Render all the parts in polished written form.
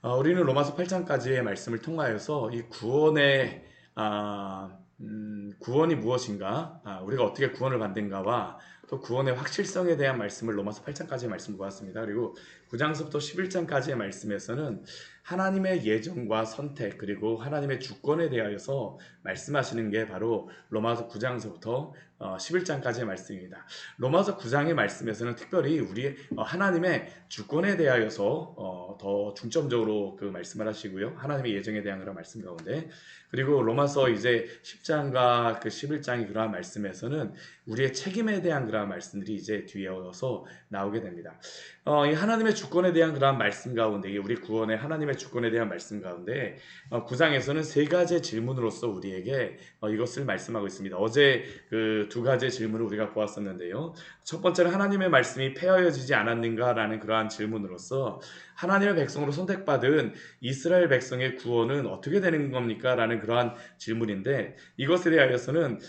우리는 로마서 8장까지의 말씀을 통하여서 이 구원의 구원이 무엇인가, 우리가 어떻게 구원을 받는가와 또 구원의 확실성에 대한 말씀을 로마서 8장까지의 말씀 보았습니다. 그리고 9장서부터 11장까지의 말씀에서는 하나님의 예정과 선택 그리고 하나님의 주권에 대하여서 말씀하시는 게 바로 로마서 9장서부터 11장까지의 말씀입니다. 로마서 9장의 말씀에서는 특별히 우리 하나님의 주권에 대하여서 더 중점적으로 그 말씀을 하시고요. 하나님의 예정에 대한 그런 말씀 가운데, 그리고 로마서 이제 10장과 그 11장의 그러한 말씀에서는 우리의 책임에 대한 그러한 말씀들이 이제 뒤에서 나오게 됩니다. 이 하나님의 주권에 대한 그러한 말씀 가운데, 우리 구원의 하나님의 주권에 대한 말씀 가운데 9장에서는 세 가지의 질문으로서 우리에게 이것을 말씀하고 있습니다. 어제 그 두 가지의 질문을 우리가 보았었는데요. 첫 번째는 하나님의 말씀이 폐하여지지 않았는가라는 그러한 질문으로서 하나님의 백성으로 선택받은 이스라엘 백성의 구원은 어떻게 되는 겁니까? 라는 그러한 질문인데, 이것에 대하여서는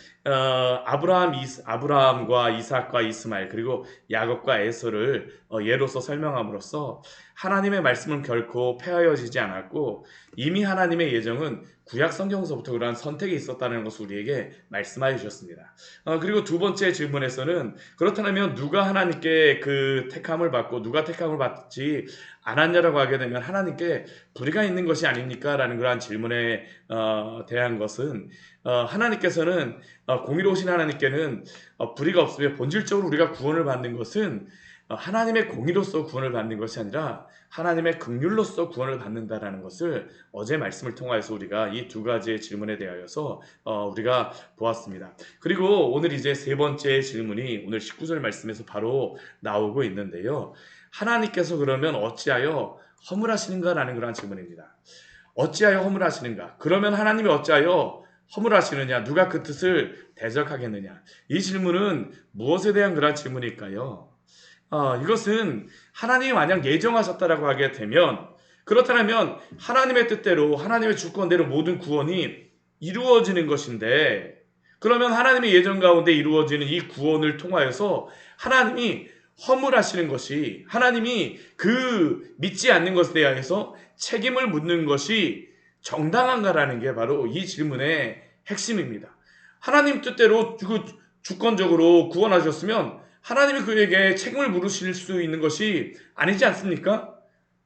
아브라함과 이삭과 이스마엘 그리고 야곱과 에서를 예로서 설명함으로써 하나님의 말씀은 결코 폐하여지지 않았고 이미 하나님의 예정은 구약 성경서부터 그러한 선택이 있었다는 것을 우리에게 말씀하여 주셨습니다. 그리고 두 번째 질문에서는 그렇다면 누가 하나님께 그 택함을 받고 누가 택함을 받지 않았냐라고 하게 되면 하나님께 불의가 있는 것이 아닙니까? 라는 그러한 질문에 대한 것은 하나님께서는 공의로우신 하나님께는 불의가 없으며 본질적으로 우리가 구원을 받는 것은 하나님의 공의로서 구원을 받는 것이 아니라 하나님의 긍휼로서 구원을 받는다라는 것을 어제 말씀을 통하여서 우리가 이 두 가지의 질문에 대하여서 우리가 보았습니다. 그리고 오늘 이제 세 번째 질문이 오늘 19절 말씀에서 바로 나오고 있는데요. 하나님께서 그러면 어찌하여 허물하시는가라는 그런 질문입니다. 어찌하여 허물하시는가? 그러면 하나님이 어찌하여 허물하시느냐? 누가 그 뜻을 대적하겠느냐? 이 질문은 무엇에 대한 그런 질문일까요? 이것은 하나님이 만약 예정하셨다라고 하게 되면, 그렇다면 하나님의 뜻대로 하나님의 주권대로 모든 구원이 이루어지는 것인데, 그러면 하나님의 예정 가운데 이루어지는 이 구원을 통하여서 하나님이 허물하시는 것이, 하나님이 그 믿지 않는 것에 대하여서 책임을 묻는 것이 정당한가라는 게 바로 이 질문의 핵심입니다. 하나님 뜻대로 주권적으로 구원하셨으면 하나님이 그에게 책임을 물으실 수 있는 것이 아니지 않습니까?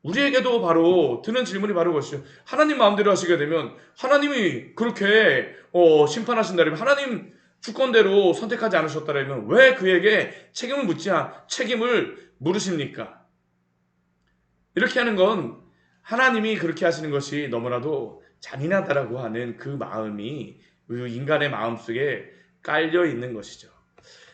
우리에게도 바로 드는 질문이 바로 그것이죠. 하나님 마음대로 하시게 되면 하나님이 그렇게 심판하신다면, 하나님 주권대로 선택하지 않으셨다면 왜 그에게 책임을 물으십니까? 이렇게 하는 건 하나님이 그렇게 하시는 것이 너무나도 잔인하다라고 하는 그 마음이 인간의 마음속에 깔려 있는 것이죠.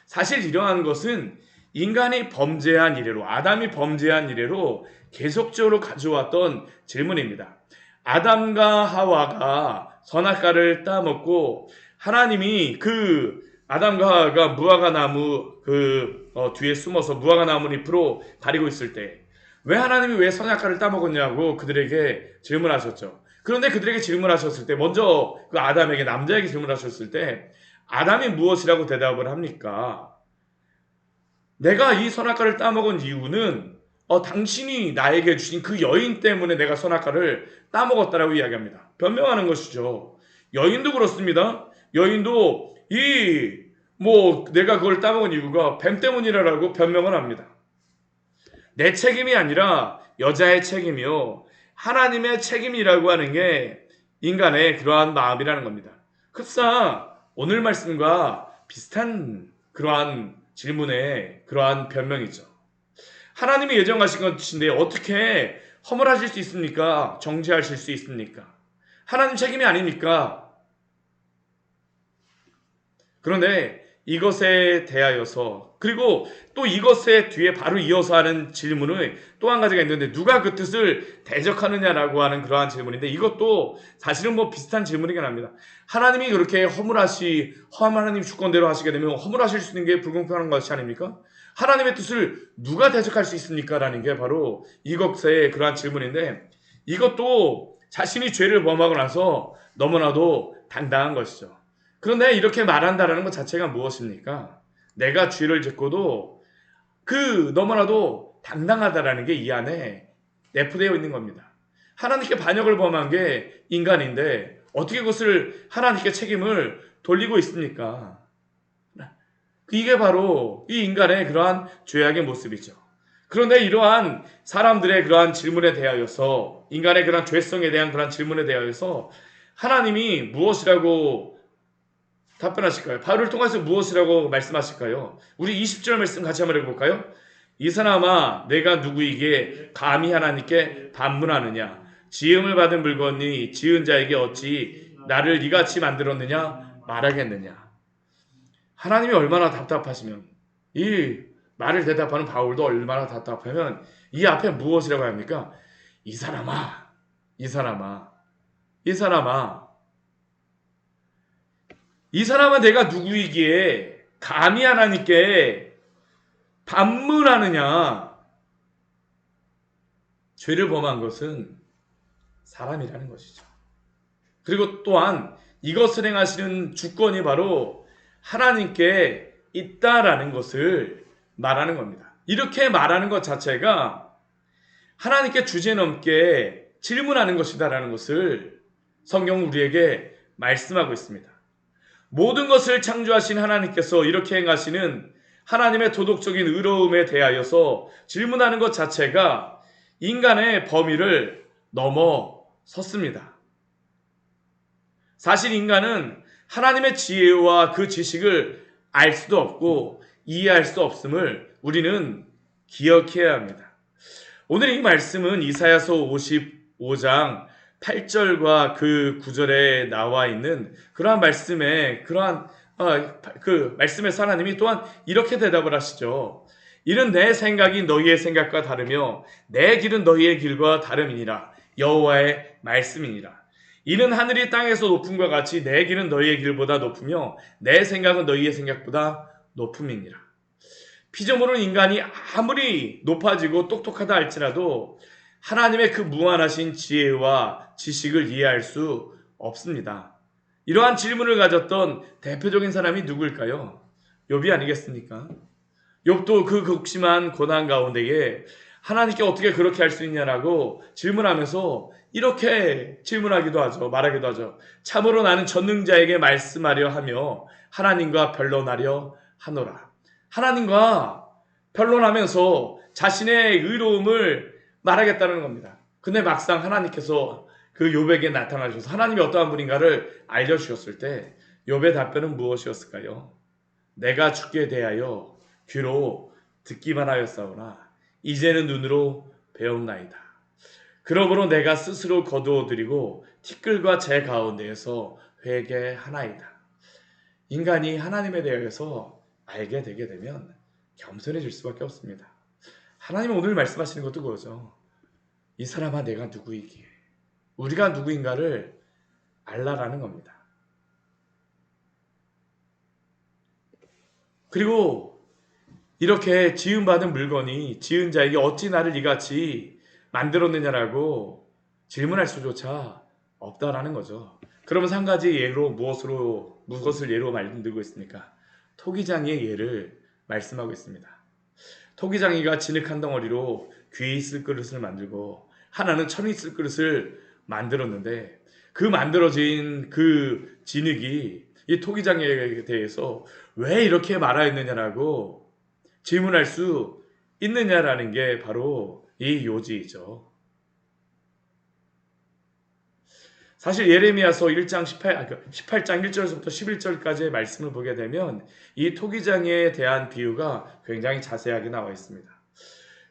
사실 이러한 것은 인간이 범죄한 이래로, 아담이 범죄한 이래로 계속적으로 가져왔던 질문입니다. 아담과 하와가 선악과를 따먹고 하나님이 그 아담과 하와가 무화과 나무 뒤에 숨어서 무화과 나무 잎으로 가리고 있을 때 왜 하나님이 왜 선악과를 따먹었냐고 그들에게 질문하셨죠. 그런데 그들에게 질문하셨을 때, 먼저 그 아담에게, 남자에게 질문하셨을 때 아담이 무엇이라고 대답을 합니까? 내가 이 선악과를 따먹은 이유는 당신이 나에게 주신 그 여인 때문에 내가 선악과를 따먹었다라고 이야기합니다. 변명하는 것이죠. 여인도 그렇습니다. 여인도 내가 그걸 따먹은 이유가 뱀 때문이라고 변명을 합니다. 내 책임이 아니라 여자의 책임이요, 하나님의 책임이라고 하는 게 인간의 그러한 마음이라는 겁니다. 흡사 오늘 말씀과 비슷한 그러한 질문의 그러한 변명이죠. 하나님이 예정하신 것인데 어떻게 허물하실 수 있습니까? 정죄하실 수 있습니까? 하나님 책임이 아닙니까? 그런데 이것에 대하여서, 그리고 또 이것에 뒤에 바로 이어서 하는 질문은 또 한 가지가 있는데, 누가 그 뜻을 대적하느냐라고 하는 그러한 질문인데, 이것도 사실은 비슷한 질문이긴 합니다. 하나님이 그렇게 하나님 주권대로 하시게 되면 허물하실 수 있는 게 불공평한 것이 아닙니까? 하나님의 뜻을 누가 대적할 수 있습니까? 라는 게 바로 이것의 그러한 질문인데, 이것도 자신이 죄를 범하고 나서 너무나도 당당한 것이죠. 그런데 이렇게 말한다라는 것 자체가 무엇입니까? 내가 죄를 짓고도 너무나도 당당하다라는 게 이 안에 내포되어 있는 겁니다. 하나님께 반역을 범한 게 인간인데 어떻게 그것을 하나님께 책임을 돌리고 있습니까? 이게 바로 이 인간의 그러한 죄악의 모습이죠. 그런데 이러한 사람들의 그러한 질문에 대하여서, 인간의 그러한 죄성에 대한 그러한 질문에 대하여서 하나님이 무엇이라고 답변하실까요? 바울을 통해서 무엇이라고 말씀하실까요? 우리 20절 말씀 같이 한번 해볼까요? 이 사람아, 내가 누구이기에 감히 하나님께 반문하느냐? 지음을 받은 물건이 지은 자에게 어찌 나를 이같이 만들었느냐 말하겠느냐? 하나님이 얼마나 답답하시면, 이 말을 대답하는 바울도 얼마나 답답하면 이 앞에 무엇이라고 합니까? 이 사람아, 이 사람아, 이 사람아, 이 사람은 내가 누구이기에 감히 하나님께 반문하느냐? 죄를 범한 것은 사람이라는 것이죠. 그리고 또한 이것을 행하시는 주권이 바로 하나님께 있다라는 것을 말하는 겁니다. 이렇게 말하는 것 자체가 하나님께 주제넘게 질문하는 것이다라는 것을 성경은 우리에게 말씀하고 있습니다. 모든 것을 창조하신 하나님께서 이렇게 행하시는 하나님의 도덕적인 의로움에 대하여서 질문하는 것 자체가 인간의 범위를 넘어섰습니다. 사실 인간은 하나님의 지혜와 그 지식을 알 수도 없고 이해할 수 없음을 우리는 기억해야 합니다. 오늘 이 말씀은 이사야서 55장 8절과 그 9절에 나와 있는 그러한 말씀에 그 말씀에서 하나님이 또한 이렇게 대답을 하시죠. 이는 내 생각이 너희의 생각과 다르며 내 길은 너희의 길과 다름이니라. 여호와의 말씀이니라. 이는 하늘이 땅에서 높음과 같이 내 길은 너희의 길보다 높으며 내 생각은 너희의 생각보다 높음이니라. 피조물은 인간이 아무리 높아지고 똑똑하다 할지라도 하나님의 그 무한하신 지혜와 지식을 이해할 수 없습니다. 이러한 질문을 가졌던 대표적인 사람이 누구일까요? 욥이 아니겠습니까? 욥도 그 극심한 고난 가운데에 하나님께 어떻게 그렇게 할 수 있냐라고 질문하면서 이렇게 질문하기도 하죠. 말하기도 하죠. 참으로 나는 전능자에게 말씀하려 하며 하나님과 변론하려 하노라. 하나님과 변론하면서 자신의 의로움을 말하겠다는 겁니다. 근데 막상 하나님께서 그 욥에게 나타나셔서 하나님이 어떠한 분인가를 알려주셨을 때 욥의 답변은 무엇이었을까요? 내가 주께 대하여 귀로 듣기만 하였사오나 이제는 눈으로 배웠나이다. 그러므로 내가 스스로 거두어드리고 티끌과 재 가운데에서 회개하나이다. 인간이 하나님에 대해서 알게 되게 되면 겸손해질 수밖에 없습니다. 하나님은 오늘 말씀하시는 것도 그거죠. 이 사람아 내가 누구이기에, 우리가 누구인가를 알라라는 겁니다. 그리고 이렇게 지음받은 물건이 지은 자에게 어찌 나를 이같이 만들었느냐라고 질문할 수조차 없다라는 거죠. 그러면서 한 가지 예로 무엇을 예로 말씀드리고 있습니까? 토기장이의 예를 말씀하고 있습니다. 토기장이가 진흙 한 덩어리로 귀 쓸 그릇을 만들고 하나는 천이 쓸 그릇을 만들었는데 그 만들어진 그 진흙이 이 토기장이에 대해서 왜 이렇게 말하였느냐라고 질문할 수 있느냐라는 게 바로 이 요지이죠. 사실 예레미야서 18장 1절에서부터 11절까지의 말씀을 보게 되면 이 토기장이에 대한 비유가 굉장히 자세하게 나와 있습니다.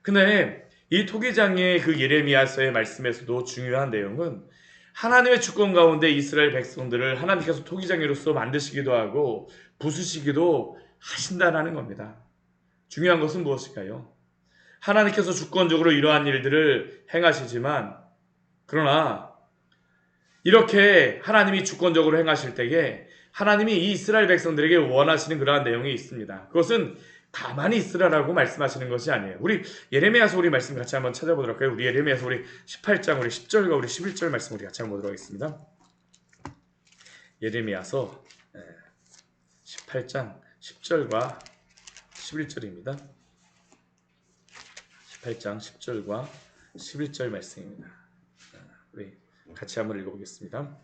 근데 이 토기장이의 그 예레미야서의 말씀에서도 중요한 내용은 하나님의 주권 가운데 이스라엘 백성들을 하나님께서 토기장이로서 만드시기도 하고 부수시기도 하신다라는 겁니다. 중요한 것은 무엇일까요? 하나님께서 주권적으로 이러한 일들을 행하시지만 그러나 이렇게 하나님이 주권적으로 행하실 때에 하나님이 이 이스라엘 백성들에게 원하시는 그러한 내용이 있습니다. 그것은 가만히 있으라라고 말씀하시는 것이 아니에요. 우리 예레미야서 우리 말씀 같이 한번 찾아보도록 할까요? 우리 예레미야서 우리 18장 우리 10절과 우리 11절 말씀 우리 같이 한번 보도록 하겠습니다. 예레미야서 18장 10절과 11절입니다. 18장 10절과 11절 말씀입니다. 우리 같이 한번 읽어보겠습니다.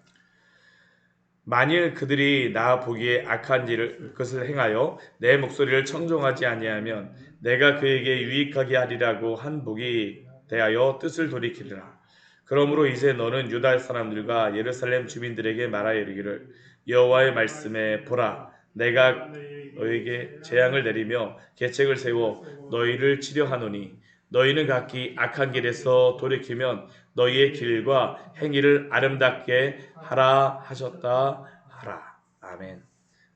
만일 그들이 나 보기에 악한 것을 행하여 내 목소리를 청종하지 아니하면 내가 그에게 유익하게 하리라고 한 복이 대하여 뜻을 돌이키리라. 그러므로 이제 너는 유다 사람들과 예루살렘 주민들에게 말하여 이르기를 여호와의 말씀에 보라 내가 너에게 재앙을 내리며 계책을 세워 너희를 치려하노니 너희는 각기 악한 길에서 돌이키면 너희의 길과 행위를 아름답게 하라 하셨다 하라. 아멘.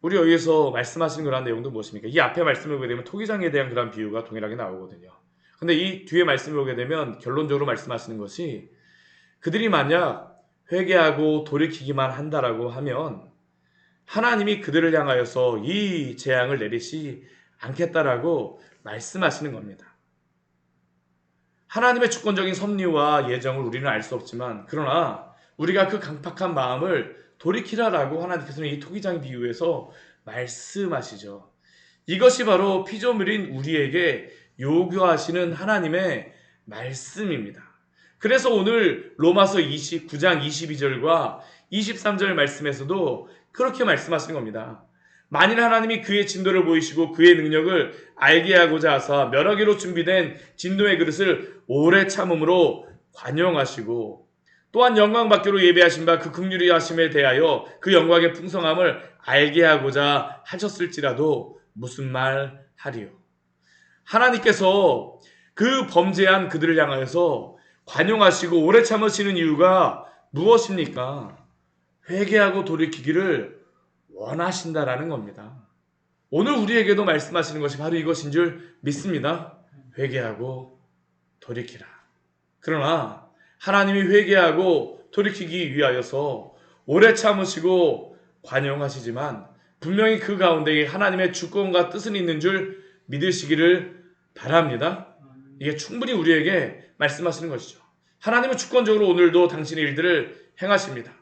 우리 여기서 말씀하시는 그런 내용도 무엇입니까? 이 앞에 말씀을 보게 되면 토기장에 대한 그런 비유가 동일하게 나오거든요. 근데 이 뒤에 말씀을 보게 되면 결론적으로 말씀하시는 것이 그들이 만약 회개하고 돌이키기만 한다라고 하면 하나님이 그들을 향하여서 이 재앙을 내리시 않겠다라고 말씀하시는 겁니다. 하나님의 주권적인 섭리와 예정을 우리는 알 수 없지만 그러나 우리가 그 강팍한 마음을 돌이키라라고 하나님께서는 이 토기장 비유에서 말씀하시죠. 이것이 바로 피조물인 우리에게 요구하시는 하나님의 말씀입니다. 그래서 오늘 로마서 29장 22절과 23절 말씀에서도 그렇게 말씀하시는 겁니다. 만일 하나님이 그의 진도를 보이시고 그의 능력을 알게 하고자 하사 멸하기로 준비된 진노의 그릇을 오래 참음으로 관용하시고 또한 영광 받기로 예배하신 바 그 긍휼히 하심에 대하여 그 영광의 풍성함을 알게 하고자 하셨을지라도 무슨 말 하리요. 하나님께서 그 범죄한 그들을 향하여서 관용하시고 오래 참으시는 이유가 무엇입니까? 회개하고 돌이키기를 원하신다라는 겁니다. 오늘 우리에게도 말씀하시는 것이 바로 이것인 줄 믿습니다. 회개하고 돌이키라. 그러나 하나님이 회개하고 돌이키기 위하여서 오래 참으시고 관용하시지만 분명히 그 가운데 하나님의 주권과 뜻은 있는 줄 믿으시기를 바랍니다. 이게 충분히 우리에게 말씀하시는 것이죠. 하나님은 주권적으로 오늘도 당신의 일들을 행하십니다.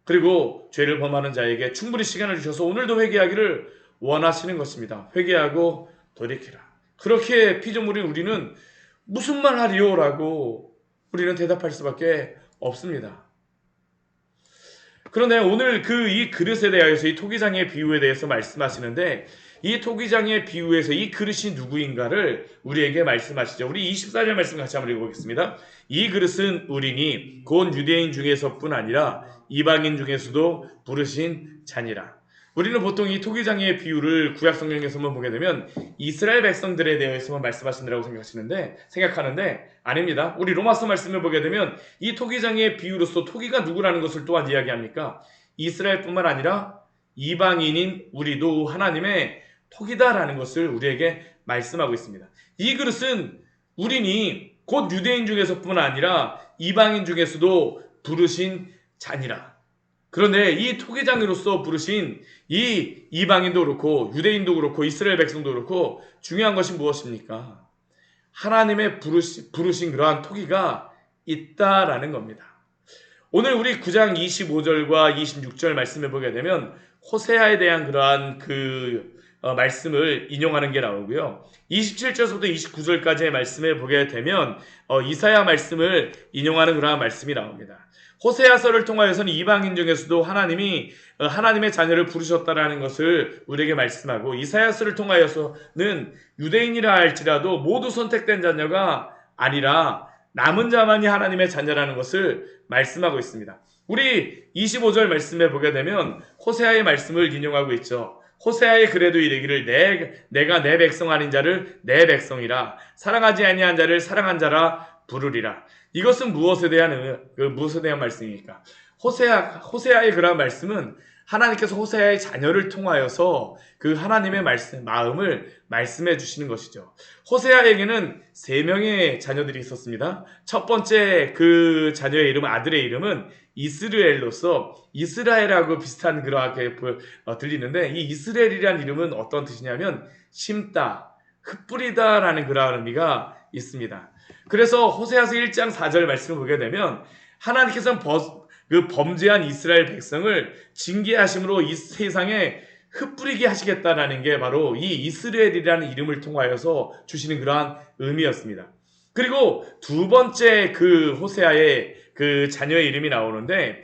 그리고 죄를 범하는 자에게 충분히 시간을 주셔서 오늘도 회개하기를 원하시는 것입니다. 회개하고 돌이키라. 그렇게 피조물인 우리는 무슨 말 하리요? 라고 우리는 대답할 수밖에 없습니다. 그런데 오늘 이 그릇에 대하여서 이 토기장의 비유에 대해서 말씀하시는데 이 토기장의 비유에서 이 그릇이 누구인가를 우리에게 말씀하시죠. 우리 24절 말씀 같이 한번 읽어보겠습니다. 이 그릇은 우리니 곧 유대인 중에서뿐 아니라 이방인 중에서도 부르신 잔이라. 우리는 보통 이 토기장의 비유를 구약 성경에서만 보게 되면 이스라엘 백성들에 대해서만 말씀하신다고 생각하는데 아닙니다. 우리 로마서 말씀을 보게 되면 이 토기장의 비유로서 토기가 누구라는 것을 또한 이야기합니까? 이스라엘뿐만 아니라 이방인인 우리도 하나님의 토기다라는 것을 우리에게 말씀하고 있습니다. 이 그릇은 우리니 곧 유대인 중에서뿐 아니라 이방인 중에서도 부르신 잔이라. 그런데 이 토기장으로서 부르신 이 이방인도 그렇고 유대인도 그렇고 이스라엘 백성도 그렇고 중요한 것이 무엇입니까? 하나님의 부르신 그러한 토기가 있다라는 겁니다. 오늘 우리 9장 25절과 26절 말씀을 보게 되면 호세아에 대한 그러한 말씀을 인용하는 게 나오고요. 27절부터 29절까지의 말씀을 보게 되면 이사야 말씀을 인용하는 그러한 말씀이 나옵니다. 호세아서를 통하여서는 이방인 중에서도 하나님이 하나님의 자녀를 부르셨다라는 것을 우리에게 말씀하고 이사야서를 통하여서는 유대인이라 할지라도 모두 선택된 자녀가 아니라 남은 자만이 하나님의 자녀라는 것을 말씀하고 있습니다. 우리 25절 말씀에 보게 되면 호세아의 말씀을 인용하고 있죠. 호세아의 글에도 이르기를 내가 내 백성 아닌 자를 내 백성이라 사랑하지 아니한 자를 사랑한 자라 부르리라. 이것은 무엇에 대한 말씀입니까? 호세아의 그러한 말씀은 하나님께서 호세아의 자녀를 통하여서 그 하나님의 마음을 말씀해 주시는 것이죠. 호세아에게는 3명의 자녀들이 있었습니다. 첫 번째 그 자녀의 이름, 아들의 이름은 이스라엘로서 이스라엘하고 비슷한 그렇게 들리는데 이 이스라엘이라는 이름은 어떤 뜻이냐면 심다, 흩뿌리다라는 그런 의미가 있습니다. 그래서 호세아서 1장 4절 말씀을 보게 되면 하나님께서는 그 범죄한 이스라엘 백성을 징계하심으로 이 세상에 흩뿌리게 하시겠다라는 게 바로 이 이스라엘이라는 이름을 통하여서 주시는 그러한 의미였습니다. 그리고 두 번째 그 호세아의 그 자녀의 이름이 나오는데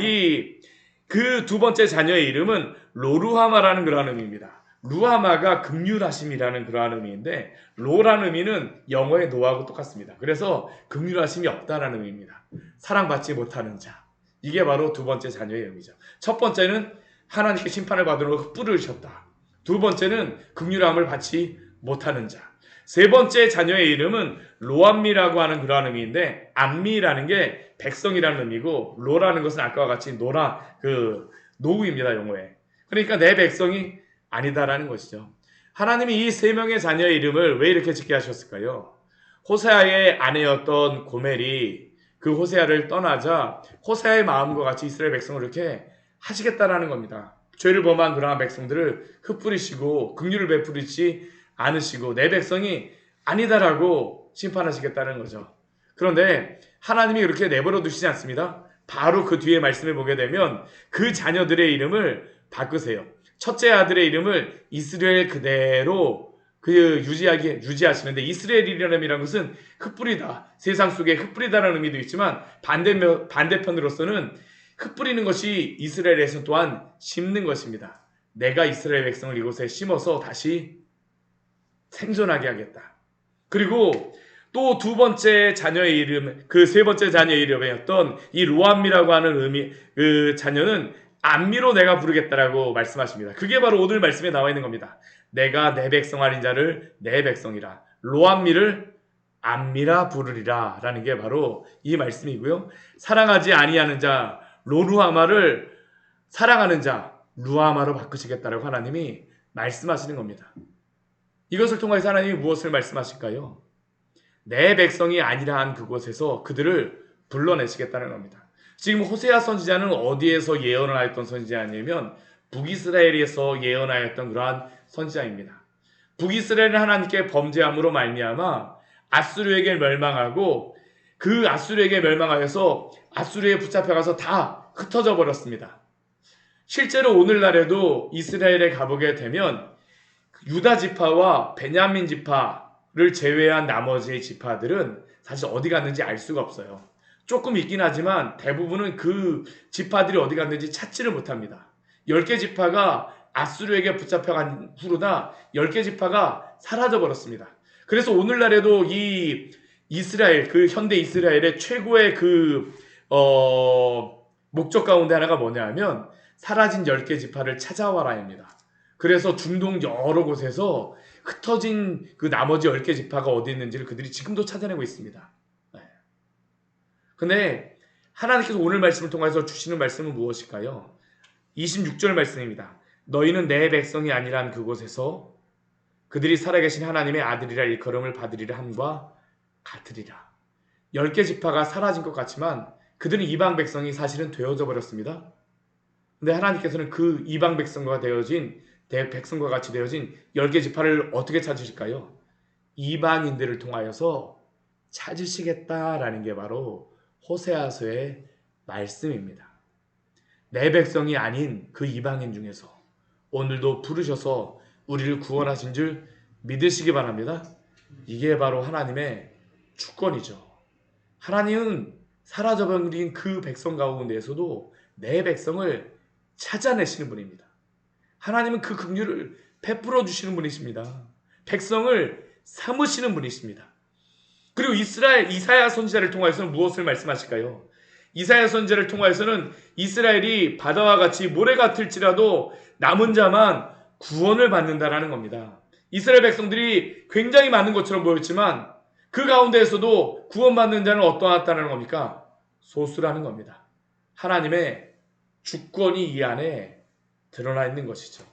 이 그 두 번째 자녀의 이름은 로루하마라는 그러한 의미입니다. 루하마가 긍휼하심이라는 그러한 의미인데 로라는 의미는 영어의 노하고 똑같습니다. 그래서 긍휼하심이 없다라는 의미입니다. 사랑받지 못하는 자. 이게 바로 두 번째 자녀의 의미죠. 첫 번째는 하나님께 심판을 받으러 흩뿌리셨다. 두 번째는 긍휼함을 받지 못하는 자. 세 번째 자녀의 이름은 로암미라고 하는 그러한 의미인데 암미라는 게 백성이라는 의미고 로라는 것은 아까와 같이 노우입니다. 용어에. 그러니까 내 백성이 아니다라는 것이죠. 하나님이 이 세 명의 자녀의 이름을 왜 이렇게 짓게 하셨을까요? 호세아의 아내였던 고멜이 그 호세아를 떠나자 호세아의 마음과 같이 이스라엘 백성을 이렇게 하시겠다라는 겁니다. 죄를 범한 그러한 백성들을 흩뿌리시고 긍휼을 베푸리지 않으시고 내 백성이 아니다라고 심판하시겠다는 거죠. 그런데 하나님이 그렇게 내버려 두시지 않습니다. 바로 그 뒤에 말씀을 보게 되면 그 자녀들의 이름을 바꾸세요. 첫째 아들의 이름을 이스라엘 그대로 유지하시는데 이스라엘이라는 것은 흩뿌리다. 세상 속에 흩뿌리다라는 의미도 있지만 반대편으로서는 흩뿌리는 것이 이스라엘에서 또한 심는 것입니다. 내가 이스라엘 백성을 이곳에 심어서 다시 생존하게 하겠다. 그리고 또 두 번째 자녀의 이름, 그 세 번째 자녀의 이름이었던 이 로암미라고 하는 의미, 그 자녀는 암미로 내가 부르겠다라고 말씀하십니다. 그게 바로 오늘 말씀에 나와 있는 겁니다. 내가 내 백성 아닌 자를 내 백성이라, 로암미를 암미라 부르리라 라는 게 바로 이 말씀이고요. 사랑하지 아니하는 자 로루하마를 사랑하는 자 루하마로 바꾸시겠다라고 하나님이 말씀하시는 겁니다. 이것을 통해서 하나님이 무엇을 말씀하실까요? 내 백성이 아니라 한 그곳에서 그들을 불러내시겠다는 겁니다. 지금 호세아 선지자는 어디에서 예언을 하였던 선지자냐면 북이스라엘에서 예언하였던 그러한 선지자입니다. 북이스라엘은 하나님께 범죄함으로 말미암아 아수르에게 멸망하고 그 아수르에게 멸망하여서 아수르에 붙잡혀가서 다 흩어져 버렸습니다. 실제로 오늘날에도 이스라엘에 가보게 되면 유다 지파와 베냐민 지파를 제외한 나머지 지파들은 사실 어디 갔는지 알 수가 없어요. 조금 있긴 하지만 대부분은 그 지파들이 어디 갔는지 찾지를 못합니다. 10개 지파가 아수르에게 붙잡혀간 후로다 10개 지파가 사라져 버렸습니다. 그래서 오늘날에도 이 이스라엘, 그 현대 이스라엘의 최고의 목적 가운데 하나가 뭐냐 하면 사라진 10개 지파를 찾아와라입니다. 그래서 중동 여러 곳에서 흩어진 그 나머지 10개 지파가 어디 있는지를 그들이 지금도 찾아내고 있습니다. 근데 하나님께서 오늘 말씀을 통해서 주시는 말씀은 무엇일까요? 26절 말씀입니다. 너희는 내 백성이 아니란 그곳에서 그들이 살아계신 하나님의 아들이라 일컬음을 받으리라 함과 같으리라. 10개 지파가 사라진 것 같지만 그들은 이방 백성이 사실은 되어져 버렸습니다. 근데 하나님께서는 그 이방 백성과 백성과 같이 되어진 10개 지파를 어떻게 찾으실까요? 이방인들을 통하여서 찾으시겠다라는 게 바로 호세아서의 말씀입니다. 내 백성이 아닌 그 이방인 중에서 오늘도 부르셔서 우리를 구원하신 줄 믿으시기 바랍니다. 이게 바로 하나님의 주권이죠. 하나님은 사라져버린 그 백성 가운데에서도 내 백성을 찾아내시는 분입니다. 하나님은 그 긍휼을 베풀어 주시는 분이십니다. 백성을 삼으시는 분이십니다. 그리고 이사야 선지자를 통하여서는 무엇을 말씀하실까요? 이사야 선지자를 통하여서는 이스라엘이 바다와 같이 모래 같을지라도 남은 자만 구원을 받는다라는 겁니다. 이스라엘 백성들이 굉장히 많은 것처럼 보였지만 그 가운데에서도 구원받는 자는 어떠하다는 겁니까? 소수라는 겁니다. 하나님의 주권이 이 안에 드러나 있는 것이죠.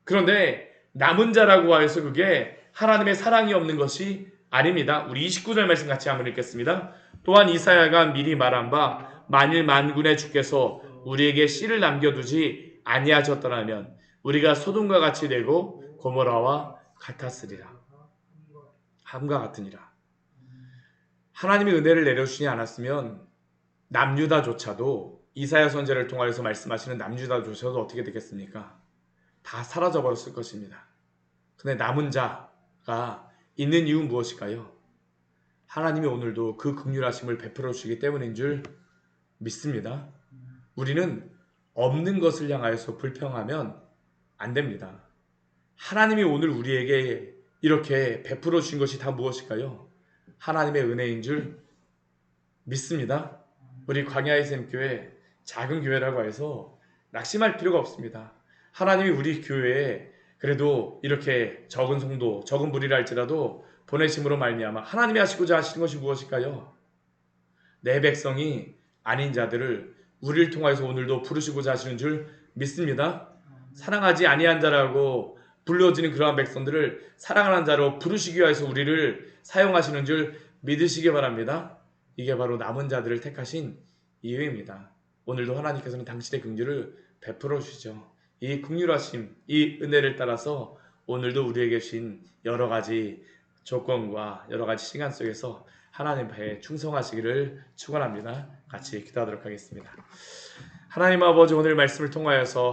그런데 남은 자라고 하여서 그게 하나님의 사랑이 없는 것이 아닙니다. 우리 29절 말씀 같이 한번 읽겠습니다. 또한 이사야가 미리 말한 바 만일 만군의 주께서 우리에게 씨를 남겨두지 아니하셨더라면 우리가 소돔과 같이 되고 고모라와 같았으리라. 함과 같으니라. 하나님이 은혜를 내려주시지 않았으면 남유다조차도 이사야 선지자를 통하여서 말씀하시는 남유다조차도 어떻게 되겠습니까? 다 사라져 버렸을 것입니다. 근데 남은 자가 있는 이유는 무엇일까요? 하나님이 오늘도 그 긍휼하심을 베풀어 주시기 때문인 줄 믿습니다. 우리는 없는 것을 향하여서 불평하면 안 됩니다. 하나님이 오늘 우리에게 이렇게 베풀어 주신 것이 다 무엇일까요? 하나님의 은혜인 줄 믿습니다. 우리 광야의 샘교회 작은 교회라고 해서 낙심할 필요가 없습니다. 하나님이 우리 교회에 그래도 이렇게 적은 성도, 적은 무리라 할지라도 보내심으로 말미암아 하나님이 하시고자 하시는 것이 무엇일까요? 내 백성이 아닌 자들을 우리를 통하여서 오늘도 부르시고자 하시는 줄 믿습니다. 사랑하지 아니한 자라고 불려지는 그러한 백성들을 사랑하는 자로 부르시기 위해서 우리를 사용하시는 줄 믿으시기 바랍니다. 이게 바로 남은 자들을 택하신 이유입니다. 오늘도 하나님께서는 당신의 긍휼을 베풀어 주시죠. 이 긍휼하심, 이 은혜를 따라서 오늘도 우리에게 주신 여러 가지 조건과 여러 가지 시간 속에서 하나님 앞에 충성하시기를 축원합니다. 같이 기도하도록 하겠습니다. 하나님 아버지, 오늘 말씀을 통하여서